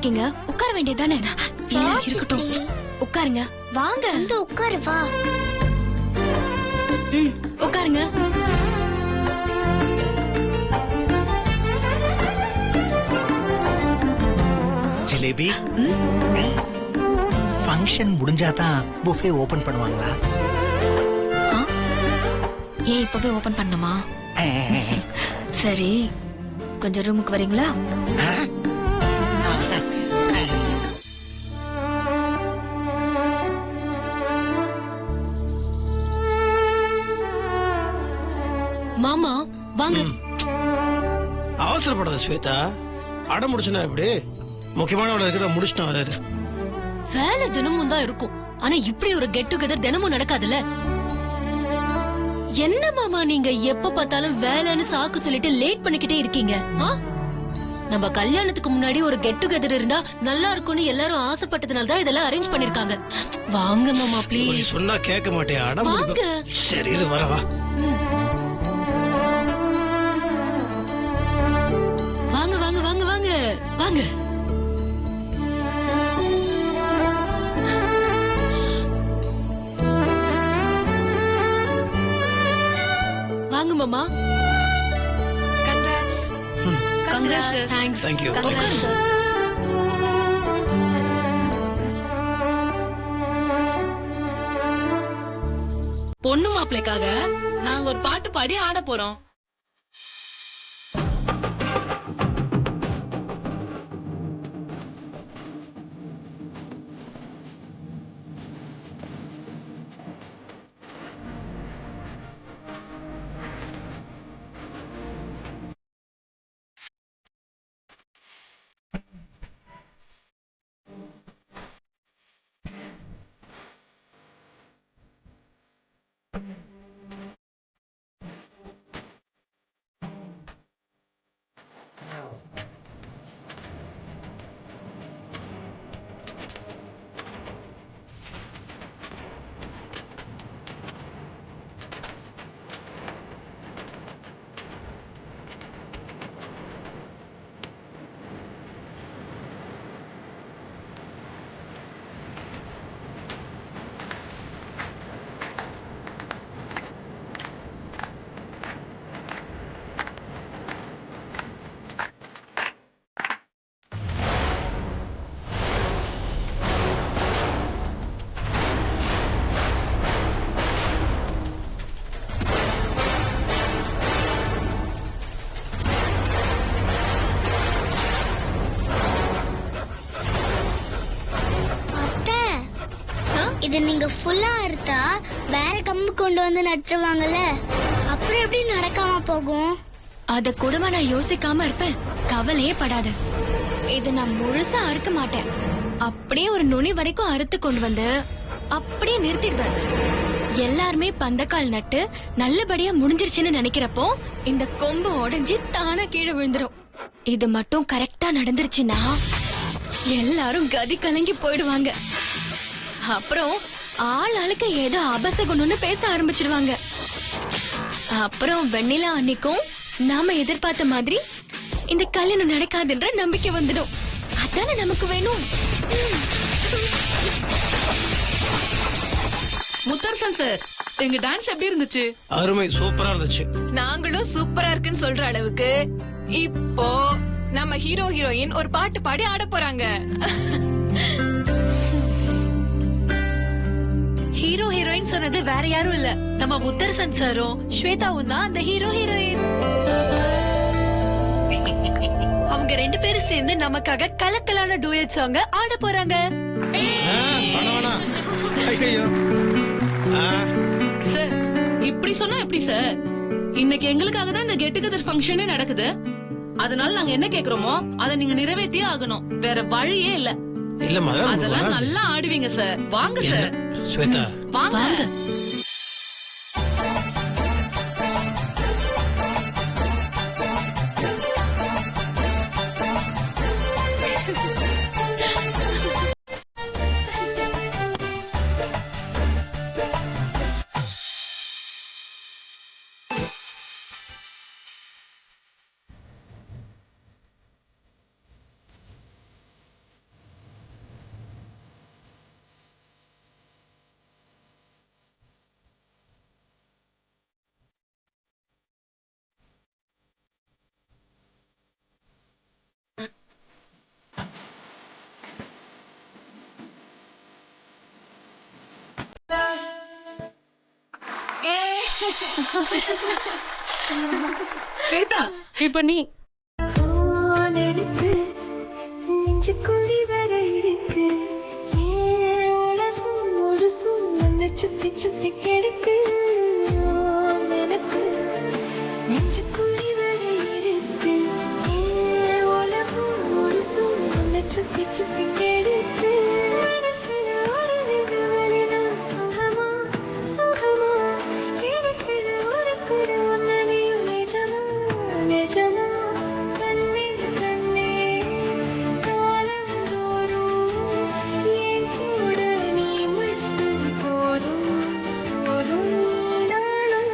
இருக்கீங்க? உட்கார வேண்டியதானே? இல்ல இருக்கட்டும், உட்காருங்க. வாங்க வந்து உட்காரு வா. உட்காருங்க. ஜிலேபி, ஃபங்க்ஷன் முடிஞ்சாதான் புஃபே ஓபன் பண்ணுவாங்களா? ஏன் இப்பவே ஓபன் பண்ணுமா? சரி, கொஞ்சம் ரூமுக்கு வரீங்களா? மாமா வாங்க. அவசரப்படாத ஸ்வேதா, அடம் முடிச்சுனா எப்படி? முக்கியமான இருக்கிற முடிச்சுட்டு வராரு. வேலை தினமும் தான் இருக்கும், ஆனா இப்படி ஒரு கெட் டுகெதர் தினமும் நடக்காதுல்ல. என்ன மாமா நீங்க எப்ப பார்த்தாலும் வேலைன்னு சாக்கு சொல்லிட்டு லேட் பண்ணிக்கிட்டே இருக்கீங்க? நம்ம கல்யாணத்துக்கு முன்னாடி ஒரு கெட் டுகெதர் இருந்தா நல்லா இருக்கும்னு எல்லாரும் ஆசைப்பட்டதுனால தான் இதெல்லாம் அரேஞ்ச் பண்ணிருக்காங்க. வாங்க மாமா ப்ளீஸ். சொன்னா கேட்க மாட்டேன், அடம் வாங்க. சரி வரவா. வாங்க வாங்க வாங்க வாங்க வாங்க. வாங்க மாமா. Congrats. Congrats. Thanks. Thank you. Congrats sir. பொண்ணு மாப்பிளைக்காக நாங்க ஒரு பாட்டு பாடி ஆட போறோம். இது நீங்க ஃபுல்லா அறுத்தா வேற கம்பு கொண்டு வந்து நட்டுருவாங்கல்ல, அப்புறம் எப்படி நடக்காம போகும்? அத கூடவா நான் யோசிக்காம இருப்பேன்? கவலையே படாத, இத நான் முழுசா அறுக்க மாட்டேன். அப்படியே ஒரு நுனி வரைக்கும் அறுத்து கொண்டு வந்து அப்படியே நிறுத்திடுவேன். எல்லாருமே பந்தக்கால் நட்டு நல்லபடியா முடிஞ்சிருச்சுன்னு நினைக்கிறப்போ இந்த கொம்பு உடைஞ்சு தானா கீழே விழுந்துரும். இது மட்டும் கரெக்டா நடந்துருச்சுன்னா எல்லாரும் கதி கலங்கி போயிடுவாங்க. அப்புறம் ஆள் ஆளுக்கு ஏதோ அபசகுணம்னு பேச ஆரம்பிச்சிடுவாங்க. அப்புறம் வெண்ணிலா அன்னைக்கும் நாம எதிர்பார்த்த மாதிரி இந்த கல்யாணம் நடக்காதுன்ற நம்பிக்கை வந்துடும். அதானே நமக்கு வேணும். முத்தரசன் சார், எங்க டான்ஸ் எப்படி இருந்துச்சு? அருமை, சூப்பரா இருந்துச்சு. நாங்களும் சூப்பரா இருக்குன்னு சொல்ற அளவுக்கு இப்போ நம்ம ஹீரோ ஹீரோயின் ஒரு பாட்டு பாடி ஆட போறாங்க. ஹீரோ ஹீரோயின் சொன்னது வேற யாரும் இல்ல, நம்ம முத்தரசன் சாரும் ஸ்வேதாவும் தான் அந்த ஹீரோ ஹீரோயின். அவங்க ரெண்டு பேரும் சேர்ந்து நமக்காக கலக்கலான டூயட் சாங் ஆட போறாங்க. சார் இப்படி சொன்னா எப்படி சார்? இன்னைக்கு எங்களுக்காக தான் இந்த கெட் டுகெதர் ஃபங்க்ஷனே நடக்குது. அதனால நாங்க என்ன கேக்குறோமோ அதை நீங்க நிறைவேற்றியே ஆகணும். வேற வழியே இல்ல. இல்லம்மா, அதெல்லாம் நல்லா ஆடுவீங்க சார். வாங்க சார். ஸ்வேதா வாங்க. ஸ்வேதா இப்ப நீ சுத்தி சுத்தி கிடக்கு எனக்கு நெஞ்சுக்குழி வரை இருக்கு உலகம் ஒரு சூழ்நிலை சுத்தி சுத்தி கிடக்கு மனசுல ஓடுது வலினா சுகமா சுகமா எனக்குள்ள உனக்குள்ள உன்னதையும் நிஜமா நிஜமா கண்ணே கண்ணே காலம் தோறும் என் கூட நீ மட்டும் போதும் போதும் நாளும்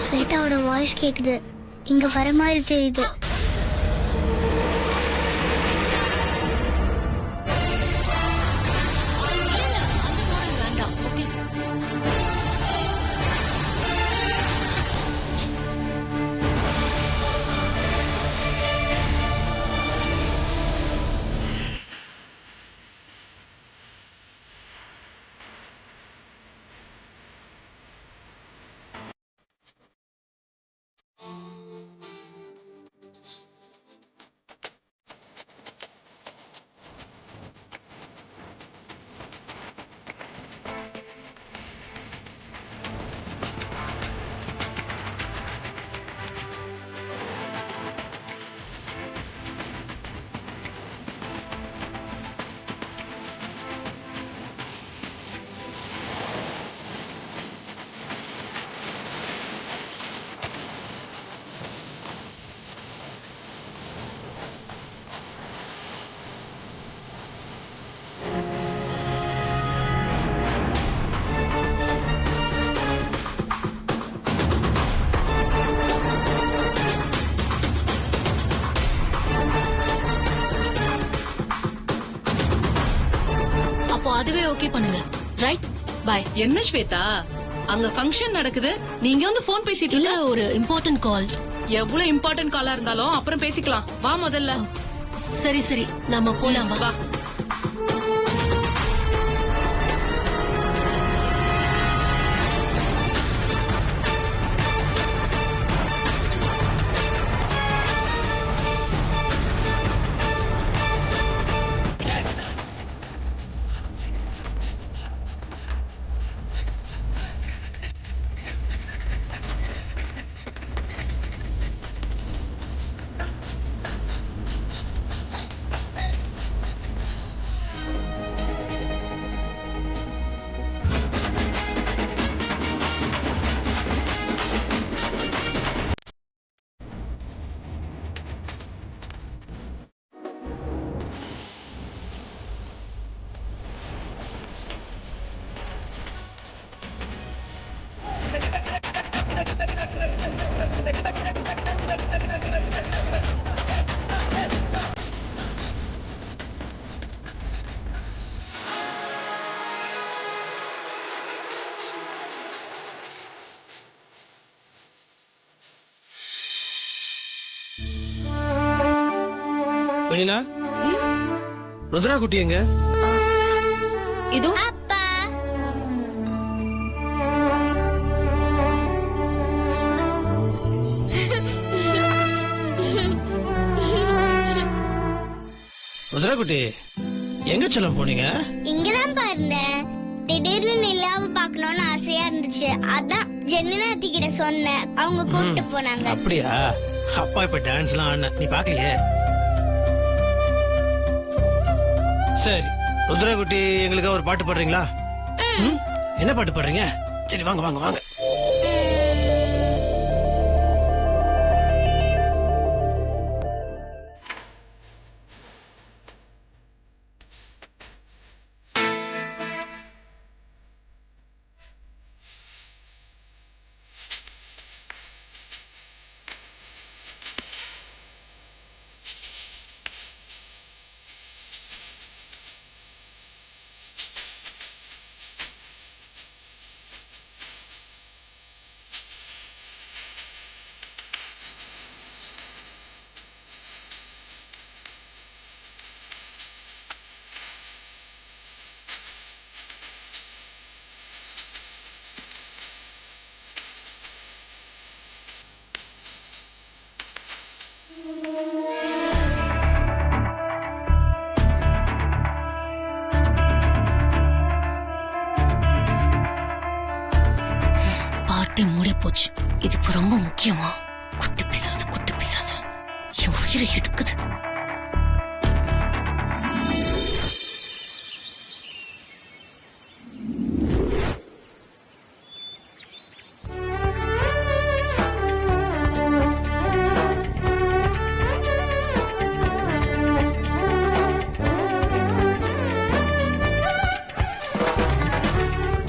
ஸ்வேதாவோட வாய்ஸ் கேக்குது. இங்க வர மாதிரி தெரியுது. வேண்டாம். ஓகே. அப்போ அதுவே ஓகே பண்ணுங்க. ரைட்? பை. என்ன ஸ்வேதா அங்க ஃபங்க்ஷன் நடக்குது, நீங்க வந்து போன் பேசிட்டு இல்ல, இல்ல. ஒரு இம்பார்ட்டன்ட் கால். எவ்வளவு இம்பார்ட்டன்ட் காலா இருந்தாலும் அப்புறம் பேசிக்கலாம். வா முதல்ல சரி சரி, நம்ம போலாம் வா. வா. வெண்ணிலா, ருத்ரா குட்டி எங்க? இதோ அப்பா ருத்ரா குட்டி எங்க செல்லம் போனீங்க? இங்கதான் பாருந்தேன். திடீர்னு நிலாவை பார்க்கணும்னு ஆசையா இருந்துச்சு. அதான் ஜென்னினாத்தி கிட்ட சொன்னேன். அவங்க கூப்பிட்டு போனாங்க. அப்படியா? அப்பா இப்ப டான்ஸ் எல்லாம் ஆடின நீ பாக்கலையே. சரி ருத்ரா குட்டி, எங்களுக்கு ஒரு பாட்டு பாடுறீங்களா? ம்? என்ன பாட்டு பாடுறீங்க? சரி வாங்க வாங்க வாங்க. கட்டி மூடி போச்சு. இது இப்ப ரொம்ப முக்கியமா? குட்டி பிசாசு என் உயிரை எடுக்குது.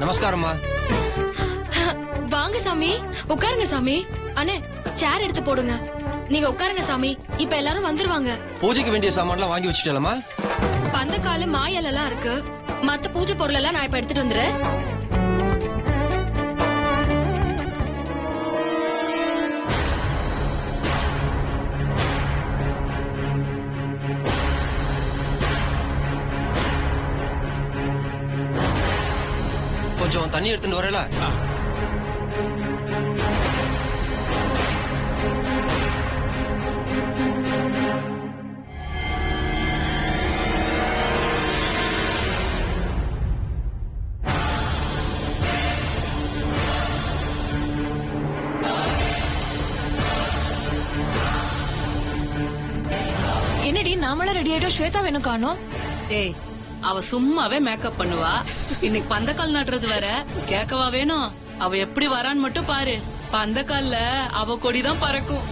நமஸ்காரம்மா. வாங்க சாமி, உட்காருங்க சாமி. அண்ணே, சேர் எடுத்து போடுங்க. நீங்க உட்காருங்க சாமி. இப்ப எல்லாரும் வந்துருவாங்க. பூஜைக்கு வேண்டிய சாமான்லாம் வாங்கி வச்சுட்டேலமா? பந்தக்காலு மாயெல்லாம் இருக்கு. மத்த பூஜை பொருள் எல்லாம் நான் இப்ப எடுத்துட்டு வந்துறேன். கொஞ்சம் தண்ணி எடுத்துட்டு வரல. என்னடி நாமளா ரெடி ஆயிட்டோம், ஸ்வேதா வேணும் காணோம். ஏய், அவ சும்மாவே மேக்கப் பண்ணுவா. இன்னைக்கு பந்தக்கால் நடுறது வேற, கேட்கவா வேணும்? அவ எப்படி வரான்னு மட்டும் பாரு. பந்தக்கால்ல அவ கொடிதான் பறக்கும்.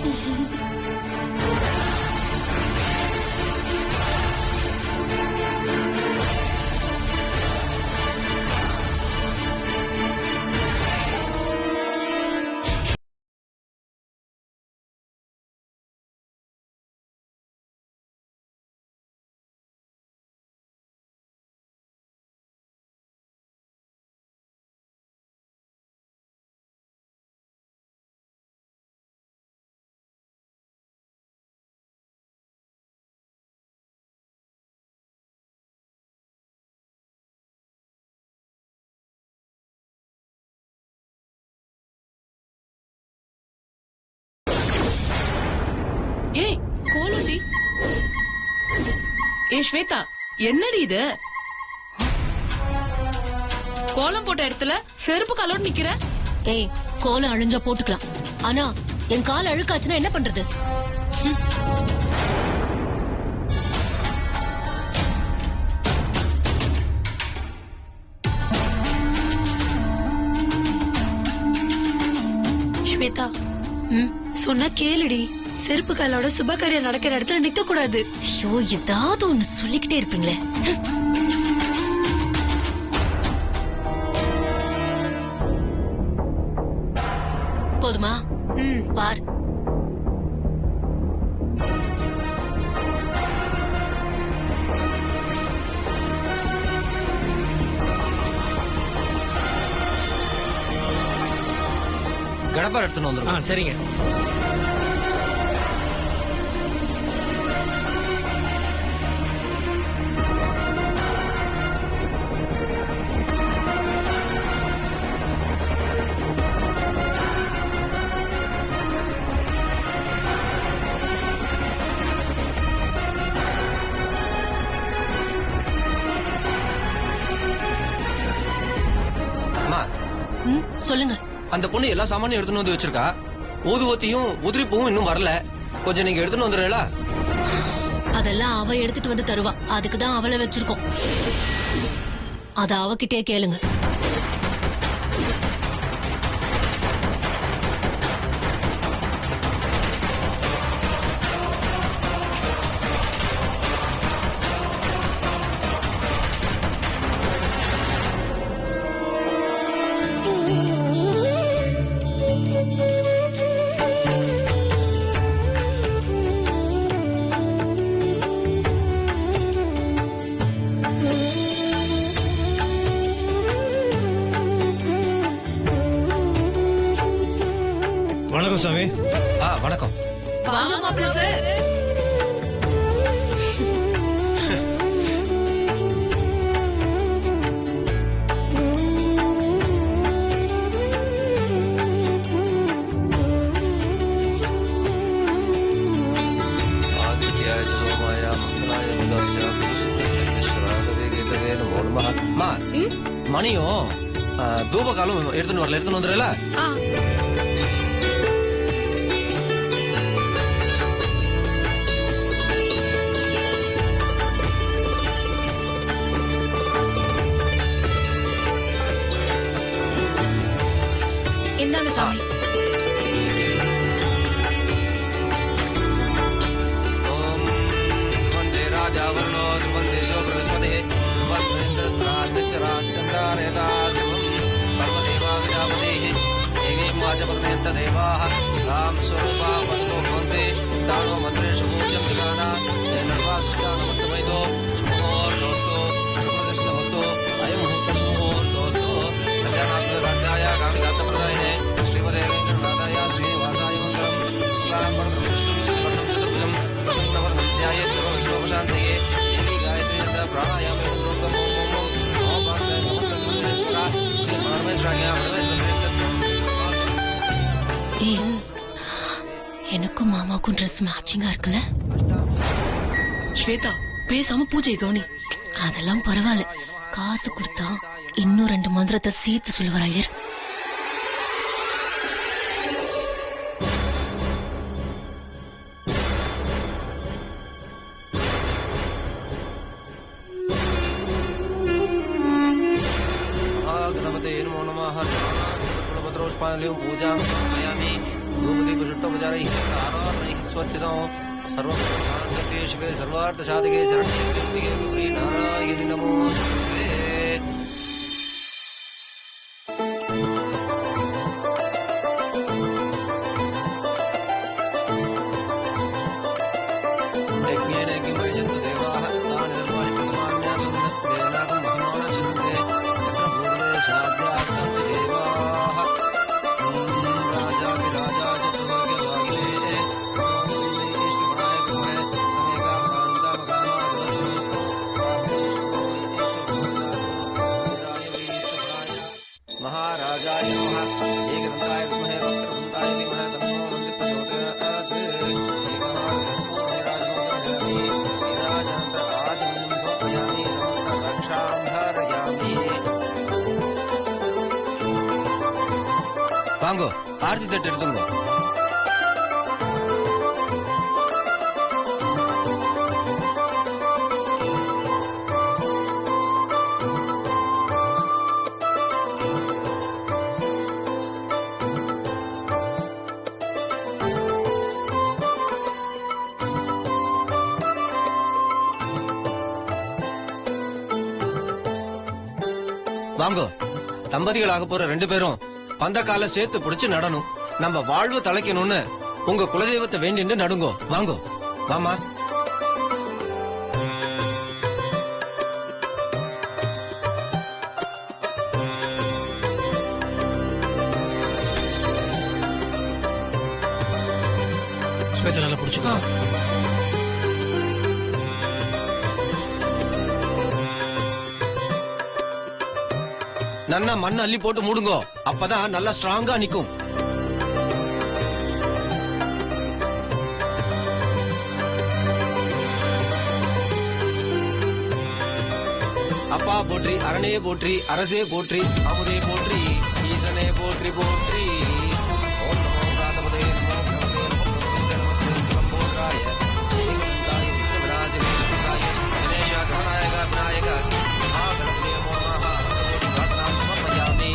ஏய், கோலம்டி. ஏய் ஸ்வேதா, என்னடி இது? கோலம் போட்ட இடத்துல செருப்பு காலோட நிக்கிற. ஏய், கோலம் அழிஞ்சா போட்டுக்கலாம். ஆனா என் கால் அழுக்காச்சுன்னா என்ன பண்றது? ஸ்வேதா, சொன்னா கேளுடி. செருப்பு காலோட சுபகாரியம் நடக்கிற இடத்துல நிக்க கூடாது. ஐயோ, ஏதாவது ஒண்ணு சொல்லிக்கிட்டே இருப்பீங்களே. போதுமா? பார். கடப்பா எடுத்துன்னு வந்துடும். சரிங்க. சொல்லுங்க. அந்த பொண்ணு எல்லா சாமானையும் எடுத்துன்னு வந்து வச்சிருக்கா. ஊதுவத்தியும் உதிரிப்பூவும் இன்னும் வரல. கொஞ்சம் நீங்க எடுத்துன்னு வந்துடுறீங்களா? அதெல்லாம் அவ எடுத்துட்டு வந்து தருவா. அதுக்குதான் அவளை வச்சிருக்கோம். அத அவகிட்டே கேளுங்க. வணக்கம் சாமி. வணக்கம். வாங்க மாப்பிள்ள சார். மணியும் தூபகாலம் எடுத்துன்னு வந்துடுறல. இந்தாங்க சாமி. எனக்கும் மாமாவுக்கும் ட்ரெஸ் மேட்சிங்கா இருக்குல்ல? ஸ்வேதா பேசாம பூஜையை கவனி. அதெல்லாம் பரவாயில்ல, காசு கொடுத்தா இன்னும் 2 மந்திரத்தை சேர்த்து சொல்லுவார் ஐயர். सर्वार्थ साधके शरण्ये नारायणि नमोस्तुते. வாங்கோ, ஆர்த்தி தட்டு எடுத்துங்க. வாங்கோ, தம்பதிகளாக போற 2 பேரும் பந்த கால சேர்த்து பிடிச்சு நடணும். நம்ம வாழ்வு தலைக்கணும்னு உங்க குலதெய்வத்தை வேண்டிட்டு நடுங்கோ. வாங்கோ, வாமா. ஸ்வேதா நல்லா பிடிச்சுக்கோ. நன்னா மண் அள்ளி போட்டு மூடுங்கோ. அப்பதான் நல்லா ஸ்ட்ராங்கா நிக்கும். அப்பா போற்றி, அரணே போற்றி, அரசே போற்றி, அமுதே போற்றி, ஈசனே போற்றி போற்றி. ஓம் நமோ பிராதபதே நமோ பிரபதே நமோ போன்றாய ஸ்ரீமந்தாய விநாசினே ஸ்ரீகாய கணேஷ கணநாயக விநாயக மகாகணபதே நமோ நமः. பிரார்த்தனாம் சமர்ப்பயாமி.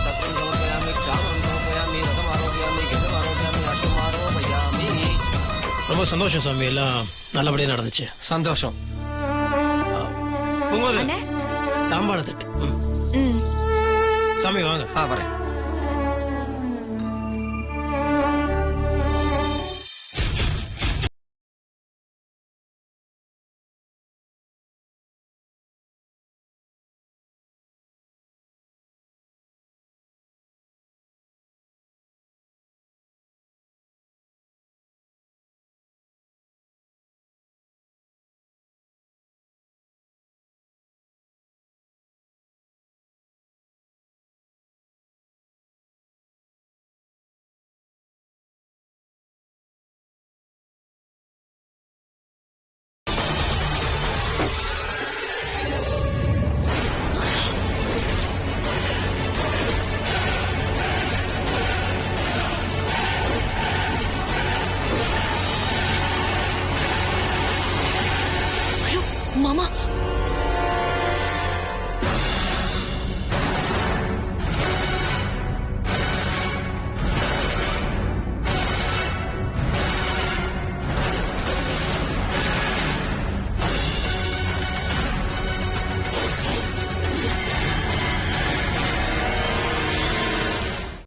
சத்ரம் சமர்ப்பயாமி, க்ஷாமம் சமர்ப்பயாமி, ரதம் ஆரோபயாமி, கஜம் ஆரோபயாமி, அஷ்டம் ஆரோபயாமி. ரொம்ப சந்தோஷம் சாமி, எல்லாம் நல்லபடியா நடந்துச்சு. சந்தோஷம். தாம்பாள தட்டு. சாமி வாங்க. வரேன்.